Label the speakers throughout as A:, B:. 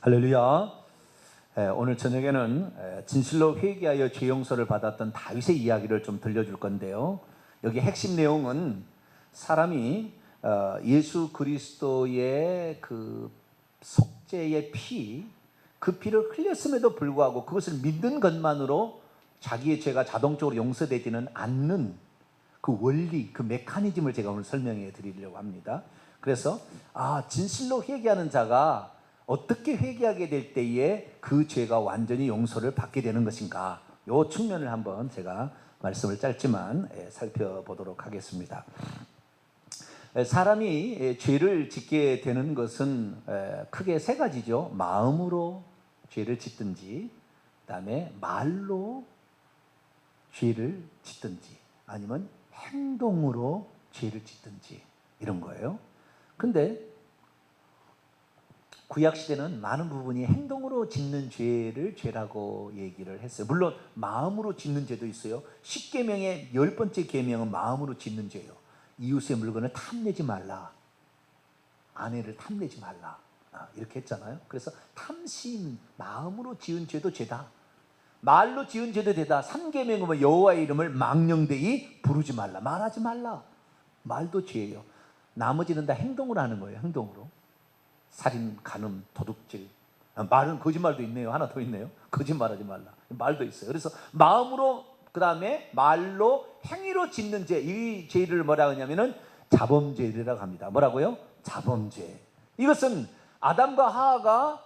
A: 할렐루야. 오늘 저녁에는 진실로 회개하여 죄 용서를 받았던 다윗의 이야기를 좀 들려줄 건데요. 여기 핵심 내용은 사람이 예수 그리스도의 그 속죄의 피, 그 피를 흘렸음에도 불구하고 그것을 믿는 것만으로 자기의 죄가 자동적으로 용서되지는 않는 그 원리, 그 메커니즘을 제가 오늘 설명해 드리려고 합니다. 그래서 진실로 회개하는 자가 어떻게 회개하게 될 때에 그 죄가 완전히 용서를 받게 되는 것인가, 이 측면을 한번 제가 말씀을 짧지만 살펴보도록 하겠습니다. 사람이 죄를 짓게 되는 것은 크게 세 가지죠. 마음으로 죄를 짓든지, 그 다음에 말로 죄를 짓든지, 아니면 행동으로 죄를 짓든지, 이런 거예요. 근데 구약시대는 많은 부분이 행동으로 짓는 죄를 죄라고 얘기를 했어요. 물론 마음으로 짓는 죄도 있어요. 10계명의 10번째 계명은 마음으로 짓는 죄예요. 이웃의 물건을 탐내지 말라, 아내를 탐내지 말라, 이렇게 했잖아요. 그래서 탐심, 마음으로 지은 죄도 죄다, 말로 지은 죄도 죄다. 3계명은 여호와의 이름을 망령되이 부르지 말라, 말하지 말라, 말도 죄예요. 나머지는 다 행동으로 하는 거예요. 행동으로. 살인, 간음, 도둑질, 말은 거짓말도 있네요. 하나 더 있네요. 거짓말하지 말라, 말도 있어요. 그래서 마음으로, 그 다음에 말로, 행위로 짓는 죄, 이 죄를 뭐라고 하냐면은 자범죄라고 합니다. 뭐라고요? 자범죄. 이것은 아담과 하와가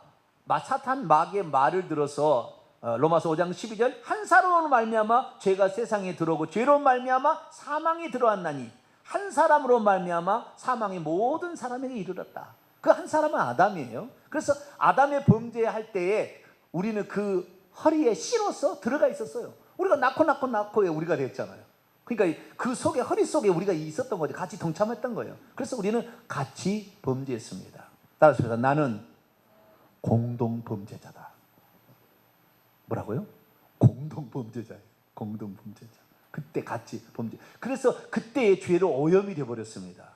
A: 사탄 마귀의 말을 들어서 로마서 5장 12절 한 사람으로 말미암아 죄가 세상에 들어오고 죄로 말미암아 사망이 들어왔나니 한 사람으로 말미암아 사망이 모든 사람에게 이르렀다. 그 한 사람은 아담이에요. 그래서 아담의 범죄할 때에 우리는 그 허리에 씨로서 들어가 있었어요. 우리가 낳고에 우리가 됐잖아요. 그러니까 그 속에, 허리 속에 우리가 있었던 거죠. 같이 동참했던 거예요. 그래서 우리는 같이 범죄했습니다. 따라서 나는 공동범죄자다. 뭐라고요? 공동범죄자예요. 공동범죄자. 그때 같이 범죄. 그래서 그때의 죄로 오염이 되어버렸습니다.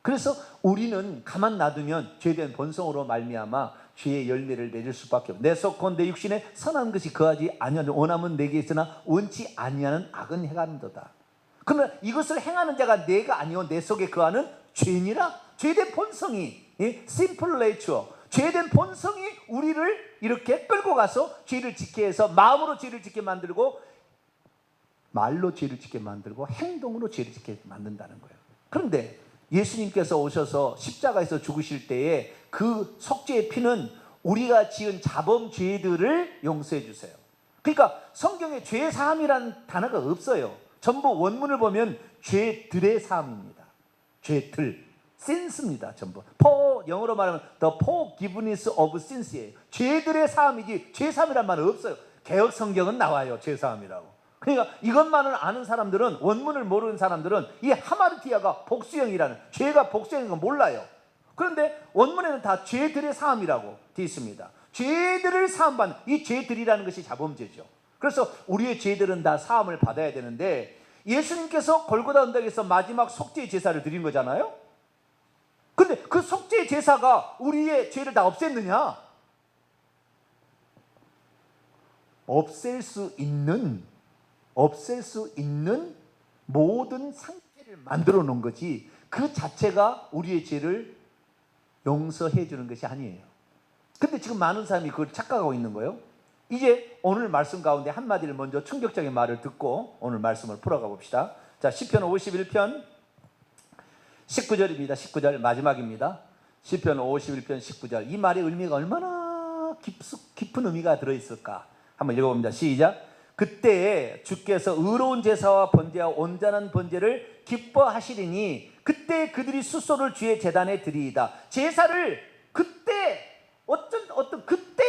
A: 그래서 우리는 가만 놔두면 죄된 본성으로 말미암아 죄의 열매를 맺을 수밖에 없고, 내 속 곧 내 육신에 선한 것이 거하지 아니하는 원함은 내게 있으나 원치 아니하는 악은 행하는도다. 그러면 이것을 행하는 자가 내가 아니오 내 속에 거하는 죄니라. 죄된 본성이, simple nature, 죄된 본성이 우리를 이렇게 끌고 가서 죄를 짓게 해서 마음으로 죄를 짓게 만들고, 말로 죄를 짓게 만들고, 행동으로 죄를 짓게 만든다는 거예요. 그런데 예수님께서 오셔서 십자가에서 죽으실 때에 그 속죄의 피는 우리가 지은 자범죄들을 용서해 주세요. 그러니까 성경에 죄 사함이라는 단어가 없어요. 전부 원문을 보면 죄들의 사함입니다. 죄들, sins입니다. 전부. 영어로 말하면 the forgiveness of sins예요. 죄들의 사함이지 죄 사함이란 말은 없어요. 개역 성경은 나와요, 죄 사함이라고. 그러니까 이것만을 아는 사람들은, 원문을 모르는 사람들은 이 하마르티아가 복수형이라는, 죄가 복수형인 건 몰라요. 그런데 원문에는 다 죄들의 사함이라고 되어 있습니다. 죄들을 사함받는, 이 죄들이라는 것이 자범죄죠. 그래서 우리의 죄들은 다 사함을 받아야 되는데, 예수님께서 골고다 언덕에서 마지막 속죄 제사를 드린 거잖아요. 근데 그 속죄 제사가 우리의 죄를 다 없앴느냐? 없앨 수 있는 모든 상태를 만들어 놓은 거지, 그 자체가 우리의 죄를 용서해 주는 것이 아니에요. 근데 지금 많은 사람이 그걸 착각하고 있는 거예요. 이제 오늘 말씀 가운데 한마디를 먼저 충격적인 말을 듣고 오늘 말씀을 풀어가 봅시다. 자, 시편 51편 19절입니다. 19절 마지막입니다. 시편 51편 19절. 이 말의 의미가 얼마나 깊은 의미가 들어있을까 한번 읽어봅니다. 시작. 그때에 주께서 의로운 제사와 번제와 온전한 번제를 기뻐하시리니 그때 그들이 수소를 주의 제단에 드리이다. 제사를 그때, 어떤 그때에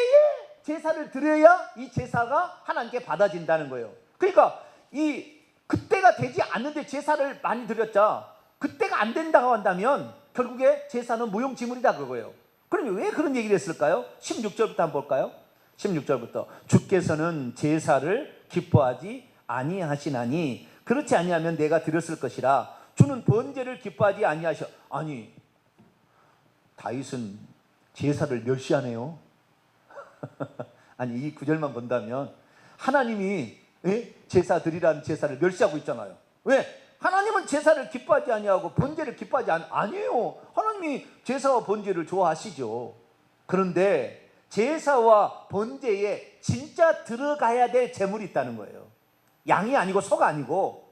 A: 제사를 드려야 이 제사가 하나님께 받아진다는 거예요. 그러니까 이 그때가 되지 않는데 제사를 많이 드렸자, 그때가 안 된다고 한다면 결국에 제사는 무용지물이다 그거예요. 그러면 왜 그런 얘기를 했을까요? 16절부터 한번 볼까요? 16절부터 주께서는 제사를 기뻐하지 아니하시나니 그렇지 아니하면 내가 드렸을 것이라. 주는 번제를 기뻐하지 아니하셔. 아니, 다윗은 제사를 멸시하네요. 아니 이 구절만 본다면 하나님이 제사 드리라는 제사를 멸시하고 있잖아요. 왜? 하나님은 제사를 기뻐하지 아니하고 번제를 기뻐하지 아니에요. 하나님이 제사와 번제를 좋아하시죠. 그런데 제사와 번제에 진짜 들어가야 될 제물이 있다는 거예요. 양이 아니고 소가 아니고.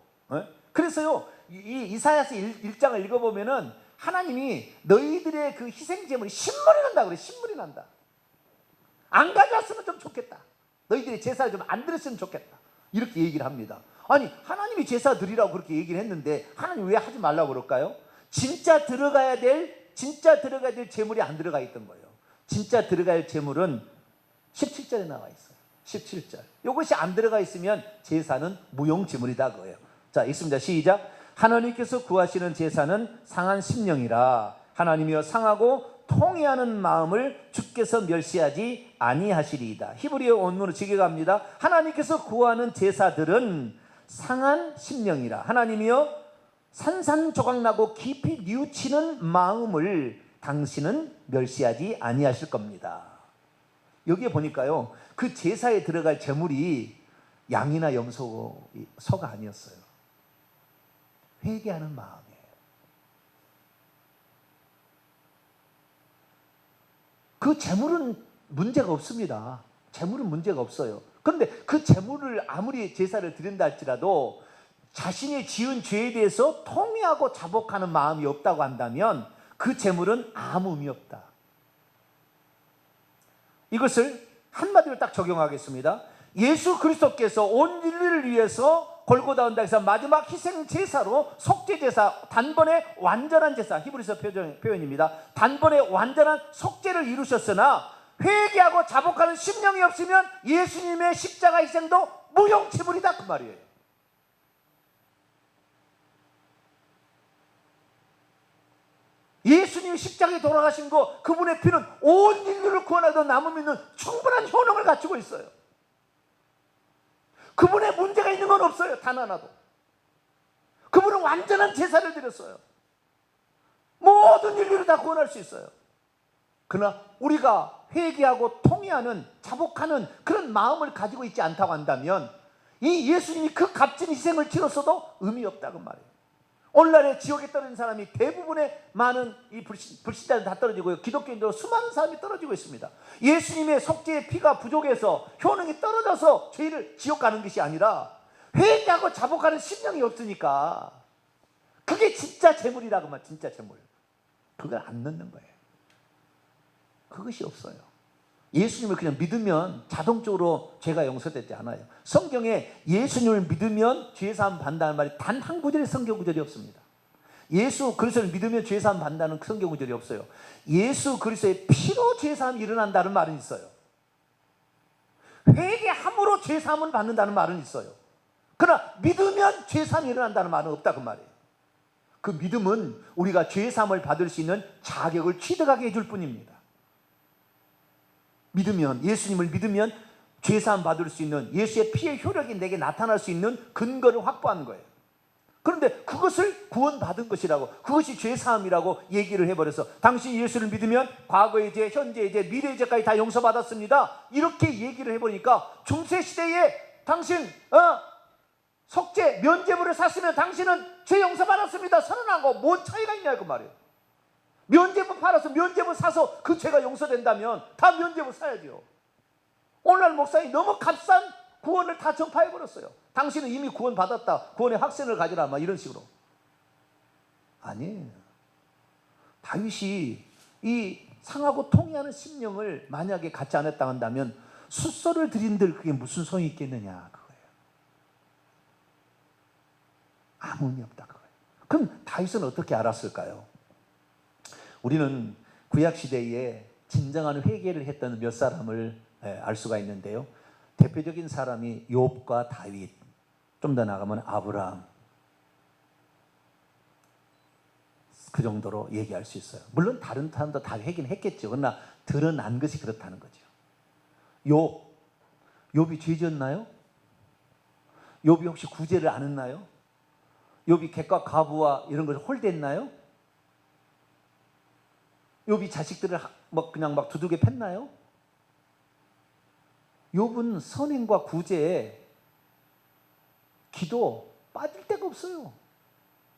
A: 그래서요 이 이사야서 1장을 읽어보면은 하나님이 너희들의 그 희생 제물이 신물이 난다 그래. 신물이 난다. 안 가져왔으면 좀 좋겠다. 너희들이 제사를 좀 안 드렸으면 좋겠다. 이렇게 얘기를 합니다. 아니 하나님이 제사 드리라고 그렇게 얘기를 했는데 하나님 왜 하지 말라고 그럴까요? 진짜 들어가야 될 제물이 안 들어가 있던 거예요. 진짜 들어갈 제물은 17절에 나와 있어요. 17절. 이것이 안 들어가 있으면 제사는 무용지물이다 그거예요. 자 있습니다. 시작. 하나님께서 구하시는 제사는 상한 심령이라. 하나님이여 상하고 통회하는 마음을 주께서 멸시하지 아니하시리이다. 히브리어 원문으로 직역합니다. 하나님께서 구하는 제사들은 상한 심령이라. 하나님이여 산산조각나고 깊이 뉘우치는 마음을 당신은 멸시하지 아니하실 겁니다. 여기에 보니까요 그 제사에 들어갈 제물이 양이나 염소, 소가 아니었어요. 회개하는 마음이에요. 그 제물은 문제가 없습니다. 제물은 문제가 없어요. 그런데 그 제물을 아무리 제사를 드린다 할지라도 자신이 지은 죄에 대해서 통회하고 자복하는 마음이 없다고 한다면 그 제물은 아무 의미 없다. 이것을 한마디로 딱 적용하겠습니다. 예수 그리스도께서 온 인류를 위해서 골고다 언덕에서 마지막 희생 제사로 속죄 제사, 단번에 완전한 제사, 히브리서 표현입니다. 단번에 완전한 속죄를 이루셨으나 회개하고 자복하는 심령이 없으면 예수님의 십자가 희생도 무용지물이다 그 말이에요. 예수님이 십자가에 돌아가신 거, 그분의 피는 온 인류를 구원하던 남을 믿는 충분한 효능을 갖추고 있어요. 그분의 문제가 있는 건 없어요. 단 하나도. 그분은 완전한 제사를 드렸어요. 모든 인류를 다 구원할 수 있어요. 그러나 우리가 회개하고 통회하는, 자복하는 그런 마음을 가지고 있지 않다고 한다면 이 예수님이 그 값진 희생을 치렀어도 의미 없다고 말이에요. 오늘날에 지옥에 떨어진 사람이 대부분의 많은 이 불신자들 다 떨어지고요. 기독교인도 수많은 사람이 떨어지고 있습니다. 예수님의 속죄의 피가 부족해서 효능이 떨어져서 죄를 지옥 가는 것이 아니라 회개하고 자복하는 심령이 없으니까 그게 진짜 재물이라고 말. 진짜 재물. 그걸 안 넣는 거예요. 그것이 없어요. 예수님을 그냥 믿으면 자동적으로 죄가 용서되지 않아요. 성경에 예수님을 믿으면 죄사함 받는다는 말이 단 한 구절의 성경 구절이 없습니다. 예수 그리스도를 믿으면 죄사함 받는다는 성경 구절이 없어요. 예수 그리스도의 피로 죄사함이 일어난다는 말은 있어요. 회개함으로 죄사함을 받는다는 말은 있어요. 그러나 믿으면 죄사함이 일어난다는 말은 없다 그 말이에요. 그 믿음은 우리가 죄사함을 받을 수 있는 자격을 취득하게 해줄 뿐입니다. 믿으면, 예수님을 믿으면 죄사함 받을 수 있는, 예수의 피의 효력이 내게 나타날 수 있는 근거를 확보하는 거예요. 그런데 그것을 구원받은 것이라고, 그것이 죄사함이라고 얘기를 해버려서 당신이 예수를 믿으면 과거의 죄, 현재의 죄, 미래의 죄까지 다 용서받았습니다. 이렇게 얘기를 해보니까 중세시대에 당신 속죄, 면죄부를 샀으면 당신은 죄 용서받았습니다 선언한 거 뭔 차이가 있냐 그 말이에요. 면죄부 팔아서 면죄부 사서 그 죄가 용서된다면 다 면죄부 사야죠. 오늘날 목사님이 너무 값싼 구원을 다 전파해버렸어요. 당신은 이미 구원받았다, 구원의 확신을 가지라 막 이런 식으로. 아니에요. 다윗이 이 상하고 통회하는 심령을 만약에 갖지 않았다 한다면 숫소를 드린들 그게 무슨 소용이 있겠느냐 그거예요. 아무 의미 없다 그거예요. 그럼 다윗은 어떻게 알았을까요? 우리는 구약시대에 진정한 회개를 했던 몇 사람을 알 수가 있는데요. 대표적인 사람이 욥과 다윗, 좀 더 나가면 아브라함, 그 정도로 얘기할 수 있어요. 물론 다른 사람도 다 회개는 했겠죠. 그러나 드러난 것이 그렇다는 거죠. 욥이 죄 지었나요? 욥이 혹시 구제를 안 했나요? 욥이 객과 과부와 이런 것을 홀대했나요? 욥이 자식들을 그냥 막 두들겨 팼나요? 욥은 선행과 구제에 기도 빠질 데가 없어요.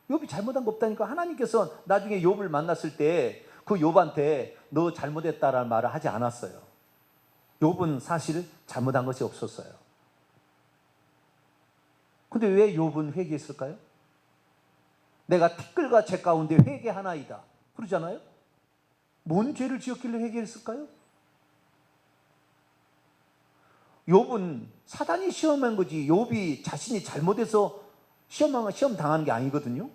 A: 욥이 잘못한 거 없다니까. 하나님께서 나중에 욥을 만났을 때 그 욥한테 너 잘못했다라는 말을 하지 않았어요. 욥은 사실 잘못한 것이 없었어요. 근데 왜 욥은 회개했을까요? 내가 티끌과 재 가운데 회개하나이다 그러잖아요. 뭔 죄를 지었길래 회개했을까요? 욥은 사단이 시험한 거지 욥이 자신이 잘못해서 시험 당한 게 아니거든요.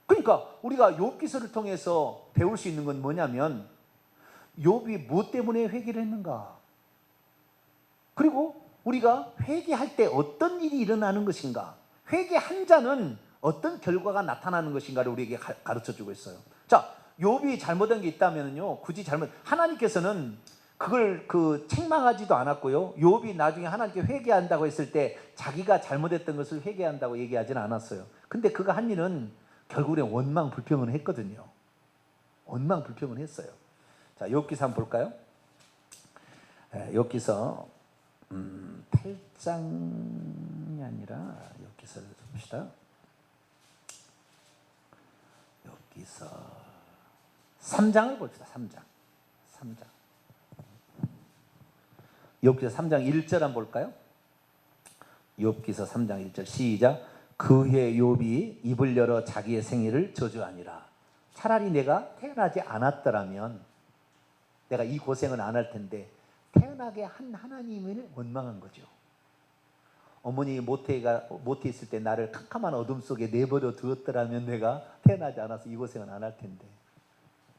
A: 그러니까 우리가 욥기서를 통해서 배울 수 있는 건 뭐냐면 욥이 무엇 때문에 회개를 했는가, 그리고 우리가 회개할 때 어떤 일이 일어나는 것인가, 회개한 자는 어떤 결과가 나타나는 것인가를 우리에게 가르쳐주고 있어요. 자, 욥이 잘못한 게 있다면요, 굳이 하나님께서는 그걸 책망하지도 않았고요. 욥이 나중에 하나님께 회개한다고 했을 때 자기가 잘못했던 것을 회개한다고 얘기하지는 않았어요. 근데 그가 한 일은 결국에 원망 불평을 했거든요. 원망 불평을 했어요. 자, 욥기서 한번 볼까요? 욥기서 8장이 아니라 욥기서를 봅시다. 욥기서 3장을 봅시다. 3장. 욥기서 3장 1절 한번 볼까요? 욥기서 3장 1절 시작. 그해 욥이 입을 열어 자기의 생일을 저주하니라. 차라리 내가 태어나지 않았더라면 내가 이 고생은 안 할 텐데 태어나게 한 하나님을 원망한 거죠. 어머니 모태에 있을 때 나를 캄캄한 어둠 속에 내버려 두었더라면 내가 태어나지 않아서 이 고생은 안 할 텐데,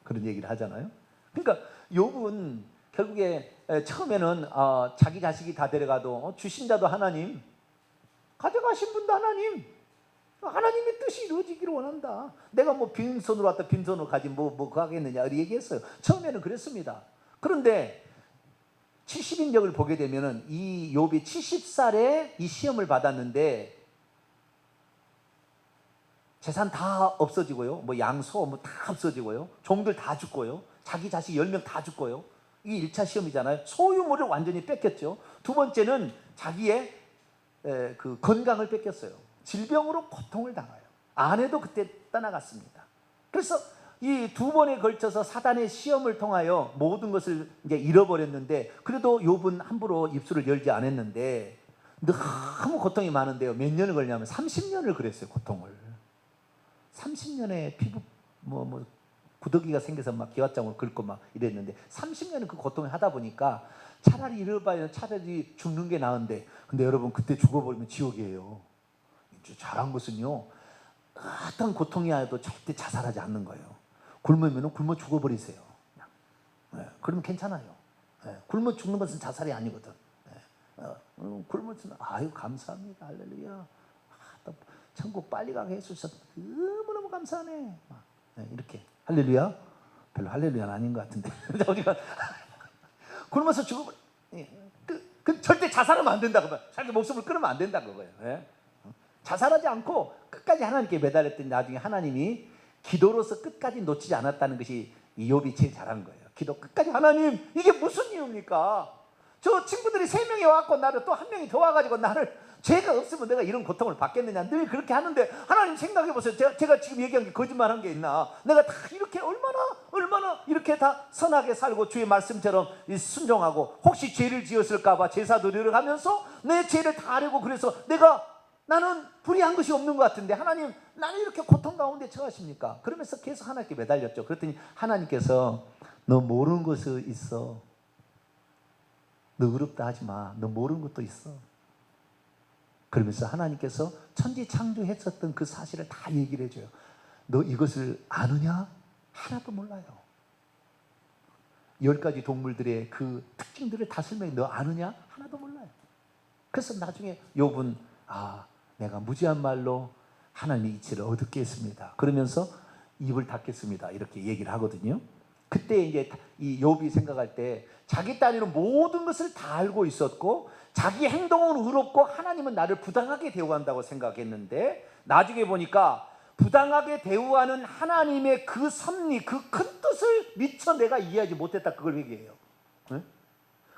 A: 그런 얘기를 하잖아요. 그러니까 욥은 결국에 처음에는 자기 자식이 다 데려가도 주신 자도 하나님, 가져가신 분도 하나님, 하나님의 뜻이 이루어지기를 원한다. 내가 뭐 빈손으로 왔다 빈손으로 가지 뭐 하겠느냐 이렇게 얘기했어요. 처음에는 그랬습니다. 그런데 70인력을 보게 되면은 이 욥이 70살에 이 시험을 받았는데 재산 다 없어지고요, 뭐 양소 뭐 다 없어지고요, 종들 다 죽고요, 자기 자식 10명 다 죽고요. 이게 1차 시험이잖아요. 소유물을 완전히 뺏겼죠. 두 번째는 자기의 그 건강을 뺏겼어요. 질병으로 고통을 당해요. 아내도 그때 떠나갔습니다. 그래서 이 두 번에 걸쳐서 사단의 시험을 통하여 모든 것을 이제 잃어버렸는데, 그래도 욥은 함부로 입술을 열지 않았는데 너무 고통이 많은데요. 몇 년을 걸냐면 30년을 그랬어요. 고통을 30년에 피부 뭐 구더기가 생겨서 막 기왓장으로 긁고 막 이랬는데 30년은 그 고통을 하다 보니까 차라리 이럴 차라리 죽는 게 나은데, 근데 여러분 그때 죽어버리면 지옥이에요. 잘한 것은요, 어떤 고통이 와도 절대 자살하지 않는 거예요. 굶으면 굶어 죽어버리세요. 그러면 괜찮아요. 굶어 죽는 것은 자살이 아니거든. 굶으면 아유 감사합니다, 할렐루야, 천국 빨리 가게 해주셔서 너무너무 감사하네, 이렇게 할렐루야. 별로 할렐루야는 아닌 것 같은데 우리가 굶어서 죽어버려. 그 절대 자살하면 안 된다. 자기 목숨을 끊으면 안 된다 그거예요. 자살하지 않고 끝까지 하나님께 매달렸더니 나중에 하나님이 기도로서 끝까지 놓치지 않았다는 것이 이 욥이 제일 잘한 거예요. 기도 끝까지, 하나님 이게 무슨 이유입니까? 저 친구들이 3명이 와갖고 나를 또 1명이 더 와가지고 나를, 죄가 없으면 내가 이런 고통을 받겠느냐 늘 그렇게 하는데, 하나님 생각해보세요. 제가 지금 얘기한 게 거짓말한 게 있나? 내가 다 이렇게 얼마나 이렇게 다 선하게 살고 주의 말씀처럼 순종하고, 혹시 죄를 지었을까봐 제사 드리러 가면서 내 죄를 다 아려고, 그래서 나는 불의한 것이 없는 것 같은데 하나님 나는 이렇게 고통 가운데 처하십니까? 그러면서 계속 하나님께 매달렸죠. 그랬더니 하나님께서 너 모르는 것이 있어. 너 의롭다 하지 마. 너 모르는 것도 있어. 그러면서 하나님께서 천지 창조했었던 그 사실을 다 얘기를 해줘요. 너 이것을 아느냐? 하나도 몰라요. 10가지 동물들의 그 특징들을 다 설명해. 너 아느냐? 하나도 몰라요. 그래서 나중에 욥은 내가 무지한 말로 하나님의 이치를 어둡게 했습니다. 그러면서 입을 닫겠습니다. 이렇게 얘기를 하거든요. 그때 이제 이 욥이 생각할 때 자기 딴에는 모든 것을 다 알고 있었고 자기 행동은 의롭고 하나님은 나를 부당하게 대우한다고 생각했는데, 나중에 보니까 부당하게 대우하는 하나님의 그 섭리, 그 큰 뜻을 미처 내가 이해하지 못했다. 그걸 얘기해요.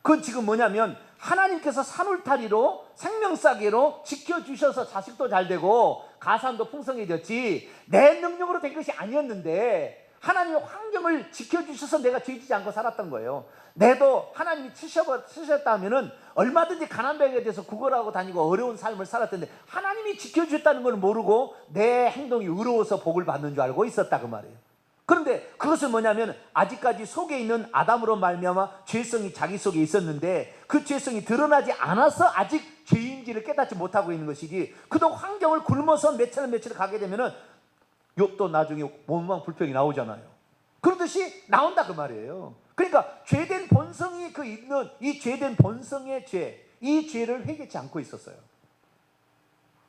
A: 그건 지금 뭐냐면 하나님께서 산울타리로 생명싸개로 지켜주셔서 자식도 잘 되고 가산도 풍성해졌지 내 능력으로 된 것이 아니었는데 하나님의 환경을 지켜주셔서 내가 죄지지 않고 살았던 거예요. 내도 하나님이 치셨다 하면은 얼마든지 가난뱅이에 대해서 구걸하고 다니고 어려운 삶을 살았던데 하나님이 지켜주셨다는 걸 모르고 내 행동이 의로워서 복을 받는 줄 알고 있었다 그 말이에요. 그런데 그것은 뭐냐면 아직까지 속에 있는 아담으로 말미암아 죄성이 자기 속에 있었는데 그 죄성이 드러나지 않아서 아직 죄인지를 깨닫지 못하고 있는 것이지, 그동안 환경을 굶어서 며칠 가게 되면은 욥도 나중에 원망 불평이 나오잖아요. 그러듯이 나온다 그 말이에요. 그러니까 죄된 본성이 그 있는 이 죄된 본성의 죄, 이 죄를 회개치 않고 있었어요.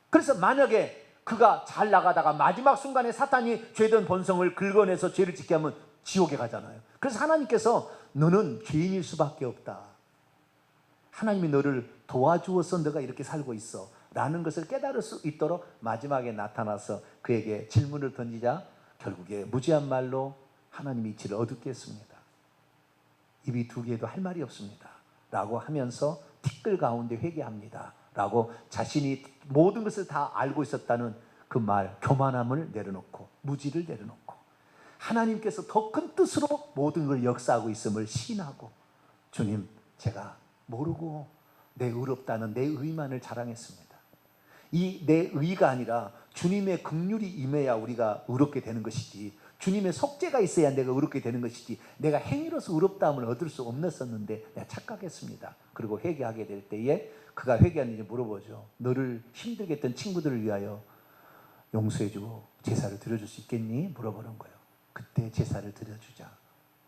A: 그래서 만약에 그가 잘 나가다가 마지막 순간에 사탄이 죄된 본성을 긁어내서 죄를 짓게 하면 지옥에 가잖아요. 그래서 하나님께서 너는 죄인일 수밖에 없다. 하나님이 너를 도와주어서 너가 이렇게 살고 있어 라는 것을 깨달을 수 있도록 마지막에 나타나서 그에게 질문을 던지자 결국에 무지한 말로 하나님의 이치를 어둡게 했습니다. 입이 두 개도 할 말이 없습니다 라고 하면서 티끌 가운데 회개합니다 라고 자신이 모든 것을 다 알고 있었다는 그 말, 교만함을 내려놓고 무지를 내려놓고 하나님께서 더 큰 뜻으로 모든 걸 역사하고 있음을 시인하고, 주님 제가 모르고 내 의롭다는 내 의만을 자랑했습니다. 이 내 의가 아니라 주님의 긍휼이 임해야 우리가 의롭게 되는 것이지, 주님의 속죄가 있어야 내가 의롭게 되는 것이지 내가 행위로서 의롭다함을 얻을 수 없었는데 내가 착각했습니다. 그리고 회개하게 될 때에 그가 회개하는지 물어보죠. 너를 힘들게 했던 친구들을 위하여 용서해주고 제사를 드려줄 수 있겠니? 물어보는 거예요. 그때 제사를 드려주자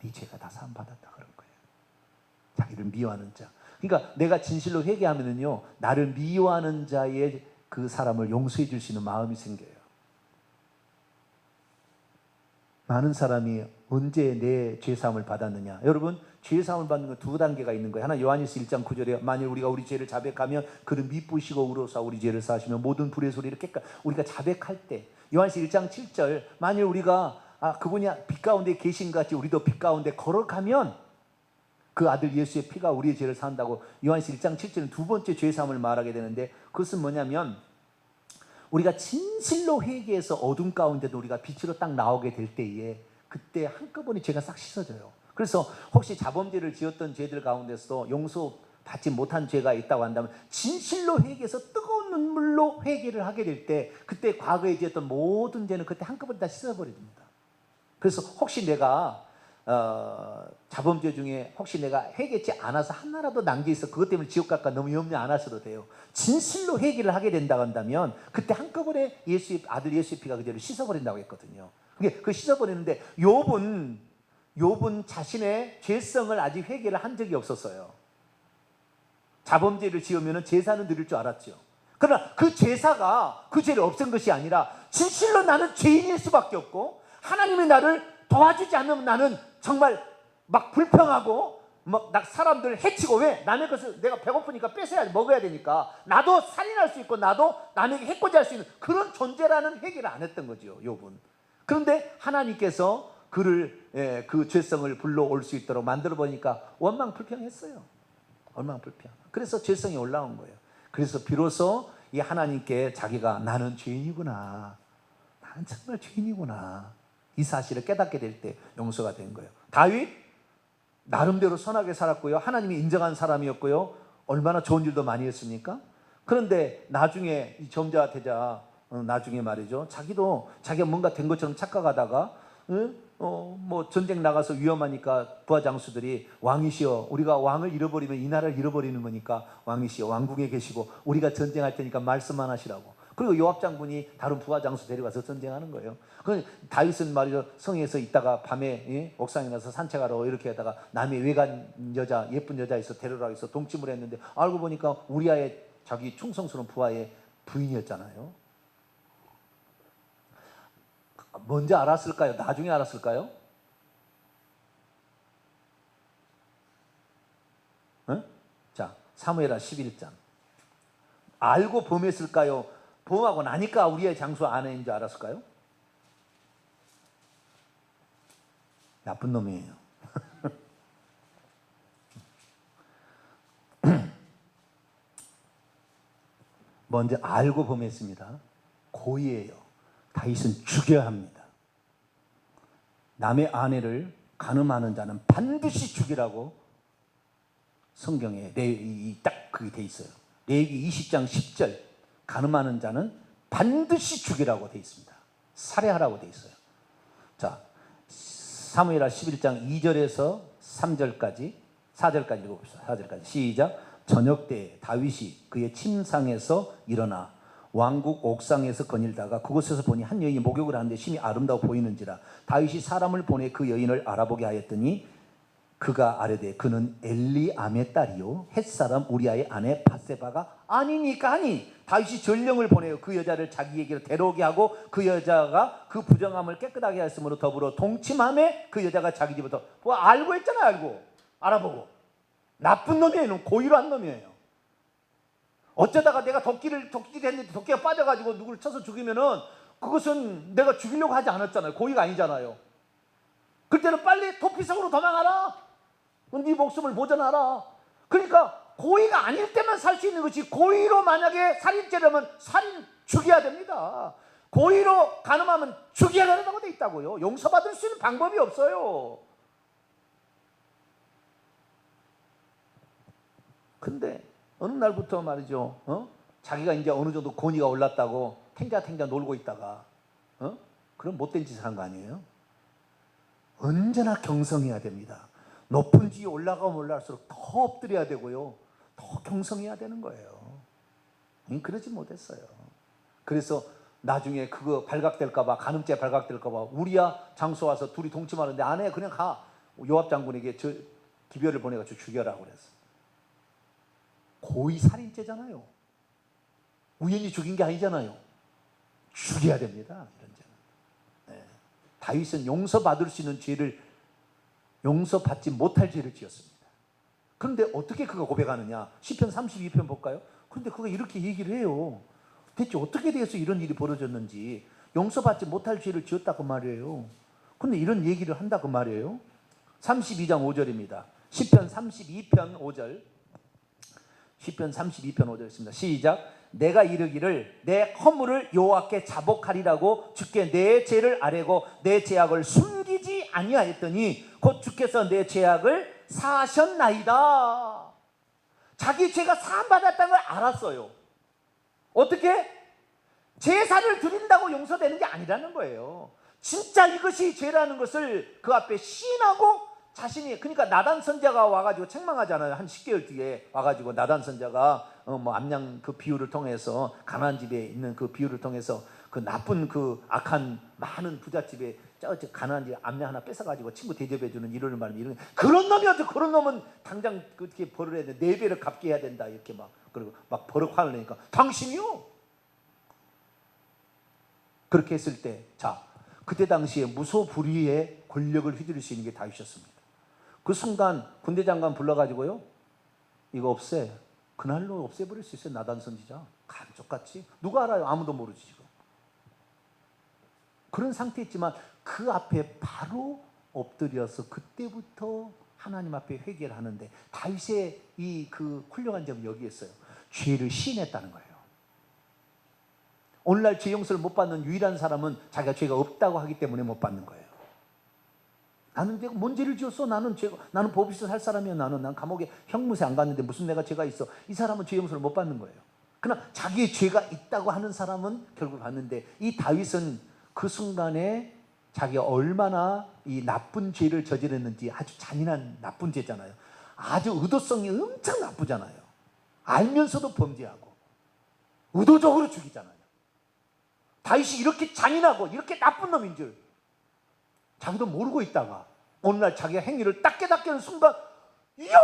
A: 네 죄가 다 사함받았다 그런 거예요. 자기를 미워하는 자, 그러니까 내가 진실로 회개하면은요 나를 미워하는 자의 그 사람을 용서해 줄 수 있는 마음이 생겨요. 많은 사람이 언제 내 죄사함을 받았느냐? 여러분, 죄사함을 받는 건 두 단계가 있는 거예요. 하나 요한일서 1장 9절에 만일 우리가 우리 죄를 자백하면 그를 미쁘시고 우러서 우리 죄를 사하시며 모든 불의 소리를 깨끗, 우리가 자백할 때 요한일서 1장 7절 만일 우리가 그분이 빛 가운데 계신 같이 우리도 빛 가운데 걸어가면 그 아들 예수의 피가 우리의 죄를 사한다고 요한일서 1장 7절은 두 번째 죄사함을 말하게 되는데, 그것은 뭐냐면 우리가 진실로 회개해서 어둠 가운데도 우리가 빛으로 딱 나오게 될 때에 그때 한꺼번에 죄가 싹 씻어져요. 그래서 혹시 자범죄를 지었던 죄들 가운데서도 용서받지 못한 죄가 있다고 한다면 진실로 회개해서 뜨거운 눈물로 회개를 하게 될 때 그때 과거에 지었던 모든 죄는 그때 한꺼번에 다 씻어버립니다. 그래서 혹시 내가 자범죄 중에 혹시 내가 회개치 않아서 하나라도 남겨있어 그것 때문에 지옥 갈까 너무 염려 안 하셔도 돼요. 진실로 회개를 하게 된다고 한다면 그때 한꺼번에 예수의 아들 예수의 피가 그 죄를 씻어버린다고 했거든요. 그 씻어버리는데 욥은 자신의 죄성을 아직 회개를 한 적이 없었어요. 자범죄를 지으면 제사는 드릴 줄 알았죠. 그러나 그 제사가 그 죄를 없앤 것이 아니라 진실로 나는 죄인일 수밖에 없고 하나님이 나를 도와주지 않으면 나는 정말 막 불평하고 막 사람들 해치고, 왜? 남의 것을 내가 배고프니까 뺏어야 먹어야 되니까 나도 살인할 수 있고 나도 남에게 해코지 할 수 있는 그런 존재라는 회개를 안 했던 거죠, 욥은. 그런데 하나님께서 그를 그 죄성을 불러올 수 있도록 만들어 보니까 원망 불평했어요. 원망 불평. 그래서 죄성이 올라온 거예요. 그래서 비로소 이 하나님께 자기가 나는 죄인이구나, 나는 정말 죄인이구나 이 사실을 깨닫게 될 때 용서가 된 거예요. 다윗 나름대로 선하게 살았고요, 하나님이 인정한 사람이었고요, 얼마나 좋은 일도 많이 했습니까? 그런데 나중에 이 정자가 되자 나중에 말이죠, 자기가 뭔가 된 것처럼 착각하다가 뭐 전쟁 나가서 위험하니까 부하 장수들이 왕이시여 우리가 왕을 잃어버리면 이 나라를 잃어버리는 거니까 왕이시여 왕궁에 계시고 우리가 전쟁할 테니까 말씀만 하시라고. 그리고 요압 장군이 다른 부하 장수 데려가서 전쟁하는 거예요. 다윗은 말이죠, 성에서 있다가 밤에 옥상에 나서 산책하러 이렇게 하다가 남의 외간 여자 예쁜 여자 있어 데려라 해서 동침을 했는데 알고 보니까 우리아의 자기 충성스러운 부하의 부인이었잖아요. 먼저 알았을까요? 나중에 알았을까요? 자, 사무엘하 11장. 알고 범했을까요? 범하고 나니까 우리의 장수 아내인 줄 알았을까요? 나쁜 놈이에요. 먼저 알고 범했습니다. 고의예요. 다윗은 죽여야 합니다. 남의 아내를 간음하는 자는 반드시 죽이라고 성경에 딱 그게 돼 있어요. 레위기 20장 10절 간음하는 자는 반드시 죽이라고 돼 있습니다. 살해하라고 돼 있어요. 자, 사무엘하 11장 2절에서 3절까지 4절까지 읽어봅시다. 4절까지 시작. 저녁 때 다윗이 그의 침상에서 일어나 왕국 옥상에서 거닐다가 그곳에서 보니 한 여인이 목욕을 하는데 심히 아름다워 보이는지라 다윗이 사람을 보내 그 여인을 알아보게 하였더니 그가 아뢰되 그는 엘리암의 딸이요 햇사람 우리아의 아내 밧세바가 아니니까 하니 다윗이 전령을 보내어 그 여자를 자기에게로 데려오게 하고 그 여자가 그 부정함을 깨끗하게 하였으므로 더불어 동침함에 그 여자가 자기 집부터 뭐 알고 했잖아요. 알고 알아보고 나쁜 놈이에요. 고의로 한 놈이에요. 어쩌다가 내가 도끼질 했는데 도끼가 빠져가지고 누구를 쳐서 죽이면은 그것은 내가 죽이려고 하지 않았잖아요. 고의가 아니잖아요. 그때는 빨리 도피성으로 도망하라. 네 목숨을 보전하라. 그러니까 고의가 아닐 때만 살 수 있는 것이 고의로 만약에 살인죄라면 살인 죽여야 됩니다. 고의로 간음하면 죽여야 된다고 돼 있다고요. 용서받을 수 있는 방법이 없어요. 근데 어느 날부터 말이죠. 자기가 이제 어느 정도 권위가 올랐다고 탱자탱자 놀고 있다가 그럼 못된 짓을 한 거 아니에요? 언제나 경성해야 됩니다. 높은 지에 올라가면 올라갈수록 더 엎드려야 되고요. 더 경성해야 되는 거예요. 그러지 못했어요. 그래서 나중에 그거 발각될까 봐, 간음죄 발각될까 봐 우리야 장소 와서 둘이 동침하는데 아내 그냥 가. 요압 장군에게 저 기별을 보내가지고 죽여라고 그랬어. 고의 살인죄잖아요. 우연히 죽인 게 아니잖아요. 죽여야 됩니다. 이런 죄는. 네. 다윗은 용서받을 수 있는 죄를 용서받지 못할 죄를 지었습니다. 그런데 어떻게 그가 고백하느냐? 시편 32편 볼까요? 그런데 그가 이렇게 얘기를 해요. 대체 어떻게 돼서 이런 일이 벌어졌는지 용서받지 못할 죄를 지었다고 말이에요. 그런데 이런 얘기를 한다고 말이에요. 32장 5절입니다. 시편 32편 5절. 시편 32편 5절입니다. 시작. 내가 이르기를 내 허물을 여호와께 자복하리라고 주께 내 죄를 아뢰고 내 죄악을 숨기지 아니하였더니 곧 주께서 내 죄악을 사하셨나이다. 자기 죄가 사함받았다는 걸 알았어요. 어떻게? 제사를 드린다고 용서되는 게 아니라는 거예요. 진짜 이것이 죄라는 것을 그 앞에 시인하고 자신이, 그러니까 나단 선자가 와가지고 책망하잖아요. 한 10개월 뒤에 와가지고 나단 선자가 암양 그 비유를 통해서 가나안 집에 있는 그 비유를 통해서 그 나쁜 그 악한 많은 부잣집에 저 가나안 집 암양 하나 뺏어가지고 친구 대접해주는 이론을 말하면 이런 그런 놈이 어떻게 그런 놈은 당장 그렇게 벌을 해야 돼. 4배를 갚게 해야 된다 이렇게 막 그리고 막 버럭 화를 내니까 당신이요. 그렇게 했을 때 자 그때 당시에 무소불위의 권력을 휘두를 수 있는 게 다윗이었습니다. 그 순간 군대 장관 불러가지고요. 이거 없애. 그날로 없애버릴 수 있어요. 나단 선지자. 감쪽같이. 누가 알아요? 아무도 모르지 지금. 그런 상태였지만 그 앞에 바로 엎드려서 그때부터 하나님 앞에 회개를 하는데 다윗의 이 그 훌륭한 점은 여기 있어요. 죄를 시인했다는 거예요. 오늘날 죄 용서를 못 받는 유일한 사람은 자기가 죄가 없다고 하기 때문에 못 받는 거예요. 나는 내가 뭔 죄를 지었어? 나는 법에서 살 사람이야. 난 감옥에 형무새 안 갔는데 무슨 내가 죄가 있어? 이 사람은 죄 용서를 못 받는 거예요. 그러나 자기의 죄가 있다고 하는 사람은 결국 받는데 이 다윗은 그 순간에 자기가 얼마나 이 나쁜 죄를 저질렀는지 아주 잔인한 나쁜 죄잖아요. 아주 의도성이 엄청 나쁘잖아요. 알면서도 범죄하고 의도적으로 죽이잖아요. 다윗이 이렇게 잔인하고 이렇게 나쁜 놈인 줄 자기도 모르고 있다가 어느 날 자기가 행위를 딱 깨닫게 하는 순간 이야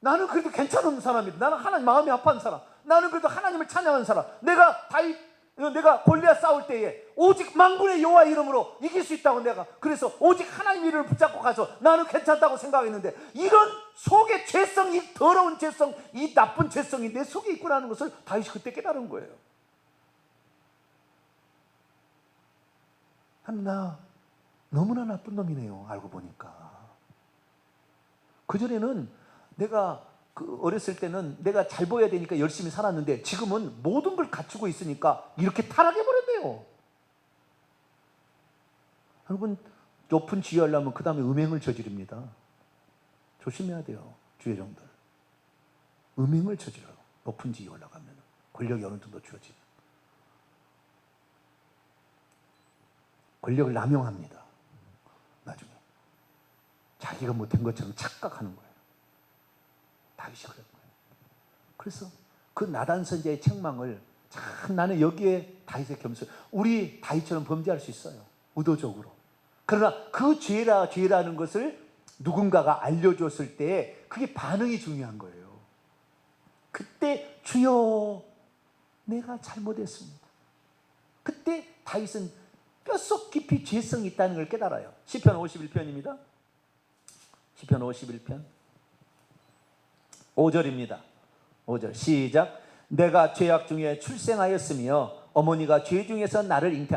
A: 나는 그래도 괜찮은 사람이다. 나는 하나님 마음이 아파하는 사람. 나는 그래도 하나님을 찬양하는 사람. 내가 골리앗 싸울 때에 오직 만군의 여호와 이름으로 이길 수 있다고 내가 그래서 오직 하나님 이름을 붙잡고 가서 나는 괜찮다고 생각했는데 이런 속의 죄성, 이 더러운 죄성, 이 나쁜 죄성이 내 속에 있구나는 것을 다윗이 그때 깨달은 거예요. 나 너무나 나쁜 놈이네요. 알고 보니까. 그전에는 내가 그 어렸을 때는 내가 잘 보여야 되니까 열심히 살았는데 지금은 모든 걸 갖추고 있으니까 이렇게 타락해 버렸네요. 여러분, 높은 지위하려면 그 다음에 음행을 저지릅니다. 조심해야 돼요, 주의종들. 음행을 저질러요. 높은 지위에 올라가면 권력이 어느 정도 주어지면 권력을 남용합니다. 나중에 자기가 못한 것처럼 착각하는 거예요. 다윗이 그런 거예요. 그래서 그 나단 선지자의 책망을 참 나는 여기에 다윗의 겸손, 우리 다윗처럼 범죄할 수 있어요, 의도적으로. 그러나 그 죄라는 것을 누군가가 알려줬을 때 그게 반응이 중요한 거예요. 그때 주여 내가 잘못했습니다. 그때 다윗은 뼛속 깊이 죄성이 있다는 걸 깨달아요. 시편 51편입니다. 시편 51편 5절입니다. 5절 시작. 내가 죄악 중에 출생하였으며 어머니가 죄 중에서 나를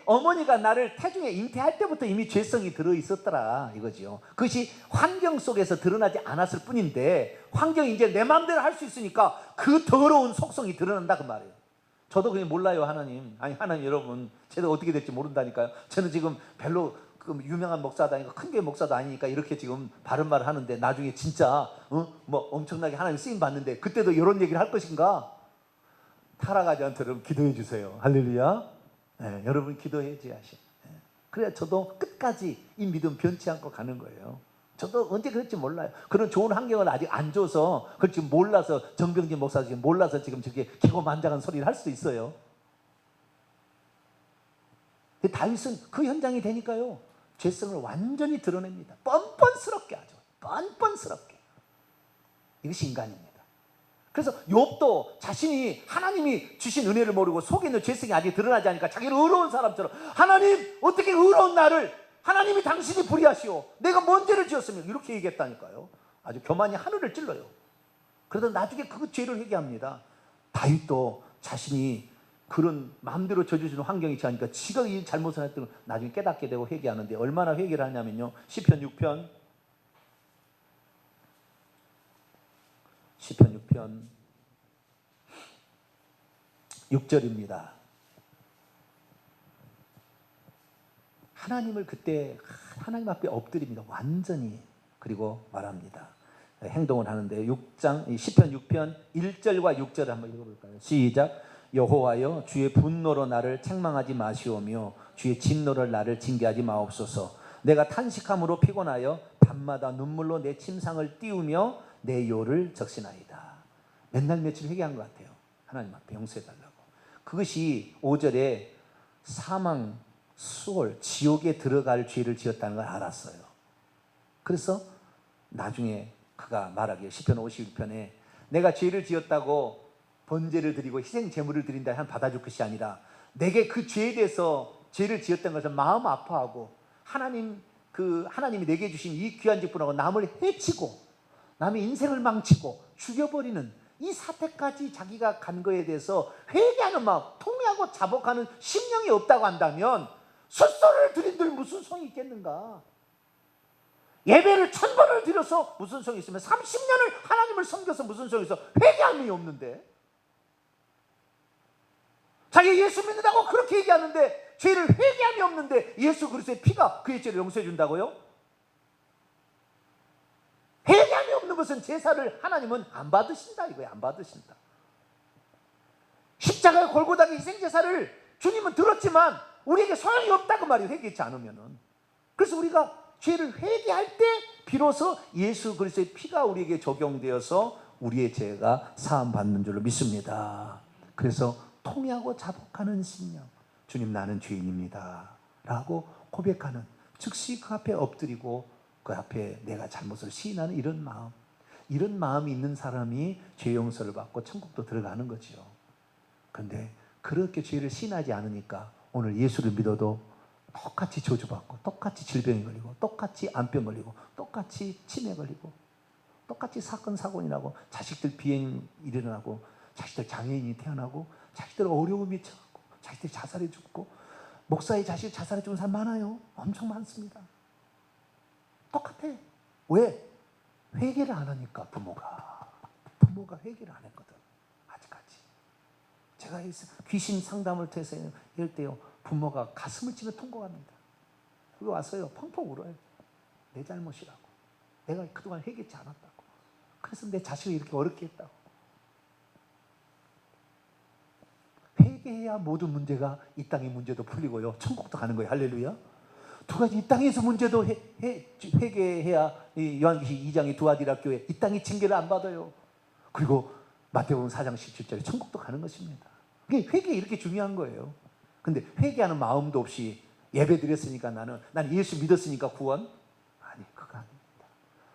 A: 어머니가 나를 태중에 잉태할 때부터 이미 죄성이 들어있었더라 이거지요. 그것이 환경 속에서 드러나지 않았을 뿐인데 환경이 이제 내 마음대로 할 수 있으니까 그 더러운 속성이 드러난다 그 말이에요. 저도 그냥 몰라요. 하나님 여러분, 저도 어떻게 될지 모른다니까요. 저는 지금 별로 유명한 목사도 아니고 큰 교회 목사도 아니니까 이렇게 지금 바른 말을 하는데 나중에 진짜 뭐 엄청나게 하나님 쓰임 받는데 그때도 이런 얘기를 할 것인가? 타락하지 않도록 기도해 주세요. 할렐루야. 네, 여러분 기도해야지 하시. 네. 그래야 저도 끝까지 이 믿음 변치 않고 가는 거예요. 저도 언제 그럴지 몰라요. 그런 좋은 환경을 아직 안 줘서 그렇지 몰라서 정병진 목사 지금 몰라서 지금 저렇게 기고만장한 소리를 할 수도 있어요. 다윗은 그 현장이 되니까요, 죄성을 완전히 드러냅니다. 뻔뻔스럽게 하죠. 뻔뻔스럽게. 이것이 인간입니다. 그래서 욥도 자신이 하나님이 주신 은혜를 모르고 속에 있는 죄성이 아직 드러나지 않으니까 자기는 의로운 사람처럼 하나님 어떻게 의로운 나를 하나님이 당신이 불의하시오 내가 뭔 죄를 지었으면 이렇게 얘기했다니까요. 아주 교만이 하늘을 찔러요. 그러다 나중에 그 죄를 회개합니다. 다윗도 자신이 그런 마음대로 저주시는 환경이 지하니까 지가 이 잘못을 했던 걸 나중에 깨닫게 되고 회개하는데 얼마나 회개를 하냐면요, 시편 6편 6절입니다. 하나님을 그때 하나님 앞에 엎드립니다. 완전히. 그리고 말합니다. 행동을 하는데 시편 6편 1절과 6절을 한번 읽어볼까요? 시작. 여호와여 주의 분노로 나를 책망하지 마시오며 주의 진노를 나를 징계하지 마옵소서. 내가 탄식함으로 피곤하여 밤마다 눈물로 내 침상을 띄우며 내 요를 적시나이다. 맨날 며칠 회개한 것 같아요. 하나님 앞에 용서해달라고. 그것이 5절에 사망, 수월, 지옥에 들어갈 죄를 지었다는 걸 알았어요. 그래서 나중에 그가 말하기에 시편 51편에 내가 죄를 지었다고 번제를 드리고 희생 제물을 드린다 한 받아줄 것이 아니라 내게 그 죄에 대해서 죄를 지었던 것을 마음 아파하고 하나님이 내게 주신 이 귀한 직분하고 남을 해치고 남의 인생을 망치고 죽여버리는 이 사태까지 자기가 간 거에 대해서 회개하는 마음, 통회하고 자복하는 심령이 없다고 한다면 숫소를 드린들 무슨 성이 있겠는가? 예배를 1000번을 드려서 무슨 성이 있으면 30년을 하나님을 섬겨서 무슨 성이 있어? 회개함이 없는데 자기 예수 믿는다고 그렇게 얘기하는데 죄를 회개함이 없는데 예수 그리스도의 피가 그의 죄를 용서해 준다고요? 회개함이 없는 것은 제사를 하나님은 안 받으신다 이거예요. 안 받으신다. 십자가의 골고다의 희생제사를 주님은 들었지만 우리에게 소용이 없다고 말이에요. 회개하지 않으면은. 그래서 우리가 죄를 회개할 때 비로소 예수 그리스도의 피가 우리에게 적용되어서 우리의 죄가 사함 받는 줄로 믿습니다. 그래서 통회하고 자복하는 심령, 주님 나는 죄인입니다 라고 고백하는, 즉시 그 앞에 엎드리고 그 앞에 내가 잘못을 시인하는 이런 마음이 있는 사람이 죄 용서를 받고 천국도 들어가는 거죠. 그런데 그렇게 죄를 시인하지 않으니까 오늘 예수를 믿어도 똑같이 저주받고 똑같이 질병이 걸리고 똑같이 암병 걸리고 똑같이 치매 걸리고 똑같이 사건 사고이 나고 자식들 비행 일어나고 자식들 장애인이 태어나고 자식들 어려움이 처하고 자식들이 자살해 죽고 목사의 자식 자살해 죽은 사람 많아요. 엄청 많습니다. 똑같아. 왜? 회개를 안 하니까 부모가. 부모가 회개를 안 했거든. 아직까지. 제가 귀신 상담을 통해서 이럴 때요, 부모가 가슴을 치며 통곡합니다. 여기 와서요, 펑펑 울어요. 내 잘못이라고. 내가 그동안 회개치 않았다고. 그래서 내 자식을 이렇게 어렵게 했다고. 회개해야 모든 문제가, 이 땅의 문제도 풀리고요, 천국도 가는 거예요. 할렐루야. 두 가지, 이 땅에서 문제도 회개해야 요한계시 2장의 두아디라 교회, 이 땅이 징계를 안 받아요. 그리고 마태복음 4장 17절에 천국도 가는 것입니다. 그게 회개 이렇게 중요한 거예요. 근데 회개하는 마음도 없이 예배 드렸으니까 나는 예수 믿었으니까 구원? 아니, 그거 아닙니다.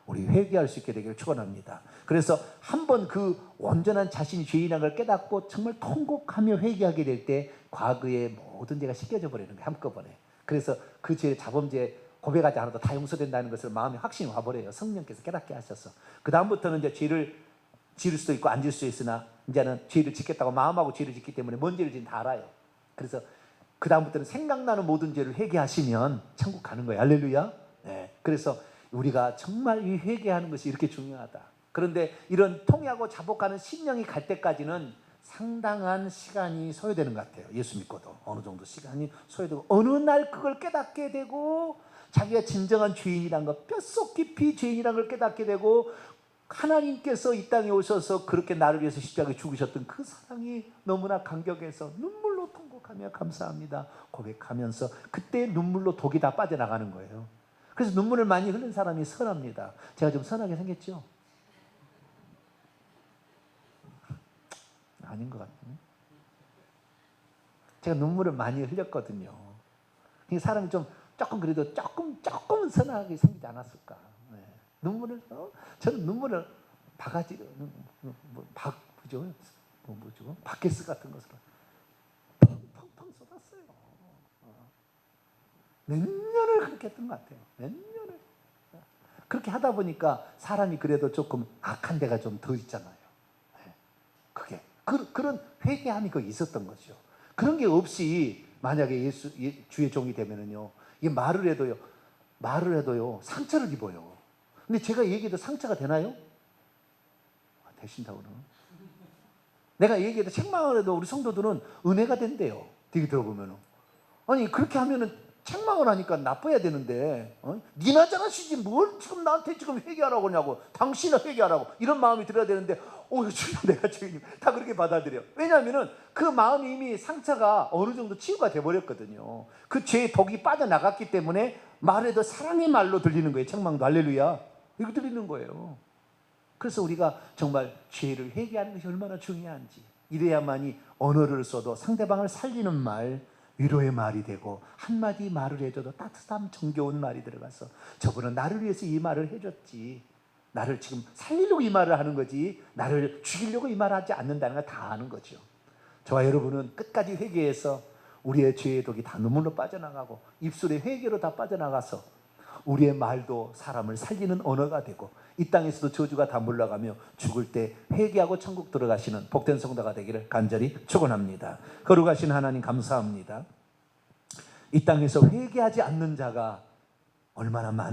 A: 우리 회개할 수 있게 되기를 축원합니다. 그래서 한번 그 온전한 자신이 죄인이라는 걸 깨닫고 정말 통곡하며 회개하게 될 때 과거의 모든 죄가 씻겨져 버리는 거예요, 한꺼번에. 그래서 그 죄, 자범죄 고백하지 않아도 다 용서된다는 것을 마음에 확신이 와버려요. 성령께서 깨닫게 하셔서. 그 다음부터는 이제 죄를 지을 수도 있고 안 지을 수 있으나, 이제는 죄를 짓겠다고 마음하고 죄를 짓기 때문에 뭔 죄를 짓는지 다 알아요. 그래서 그 다음부터는 생각나는 모든 죄를 회개하시면 천국 가는 거예요. 할렐루야. 네. 그래서 우리가 정말 이 회개하는 것이 이렇게 중요하다. 그런데 이런 통회하고 자복하는 심령이 갈 때까지는 상당한 시간이 소요되는 것 같아요. 예수 믿고도 어느 정도 시간이 소요되고, 어느 날 그걸 깨닫게 되고 자기가 진정한 죄인이란 것, 뼛속 깊이 죄인이란 걸 깨닫게 되고, 하나님께서 이 땅에 오셔서 그렇게 나를 위해서 십자가에 죽으셨던 그 사랑이 너무나 감격해서 눈물로 통곡하며 감사합니다 고백하면서, 그때 눈물로 독이 다 빠져나가는 거예요. 그래서 눈물을 많이 흘린 사람이 선합니다. 제가 좀 선하게 생겼죠? 아닌 것 같아요. 제가 눈물을 많이 흘렸거든요. 사람이 조금 그래도 조금은 선하게 생기지 않았을까. 네. 눈물을, 저는 눈물을 바가지로, 뭐죠? 바켓스 같은 것으로 펑펑 쏟았어요. 몇 년을 그렇게 했던 것 같아요. 몇 년을. 그렇게 하다 보니까 사람이 그래도 조금 악한 데가 좀 더 있잖아요. 네. 그게. 그런 회개함이 거기 있었던 거죠. 그런 게 없이 만약에 주의 종이 되면은요, 이게 말을 해도요, 상처를 입어요. 근데 제가 얘기해도 상처가 되나요? 되신다고 그러면. 내가 얘기해도 책망을 해도 우리 성도들은 은혜가 된대요. 되게 들어보면은. 아니, 그렇게 하면은 책망을 하니까 나빠야 되는데, 니나 잘하시지 뭘 지금 나한테 지금 회개하라고 하냐고, 당신은 회개하라고, 이런 마음이 들어야 되는데, 주님, 내가 주님, 다 그렇게 받아들여. 왜냐하면은 그 마음이 이미 상처가 어느 정도 치유가 돼버렸거든요. 그 죄의 독이 빠져나갔기 때문에 말해도 사랑의 말로 들리는 거예요. 책망도. 할렐루야. 이거 들리는 거예요. 그래서 우리가 정말 죄를 회개하는 것이 얼마나 중요한지, 이래야만이 언어를 써도 상대방을 살리는 말, 위로의 말이 되고, 한마디 말을 해줘도 따뜻한 정겨운 말이 들어가서, 저분은 나를 위해서 이 말을 해줬지, 나를 지금 살리려고 이 말을 하는 거지, 나를 죽이려고 이 말을 하지 않는다는 걸 다 아는 거죠. 저와 여러분은 끝까지 회개해서 우리의 죄의 독이 다 눈물로 빠져나가고 입술의 회개로 다 빠져나가서 우리의 말도 사람을 살리는 언어가 되고, 이 땅에서도 저주가 다 물러가며 죽을 때 회개하고 천국 들어가시는 복된 성도가 되기를 간절히 축원합니다. 거룩하신 하나님, 감사합니다. 이 땅에서 회개하지 않는 자가 얼마나 많은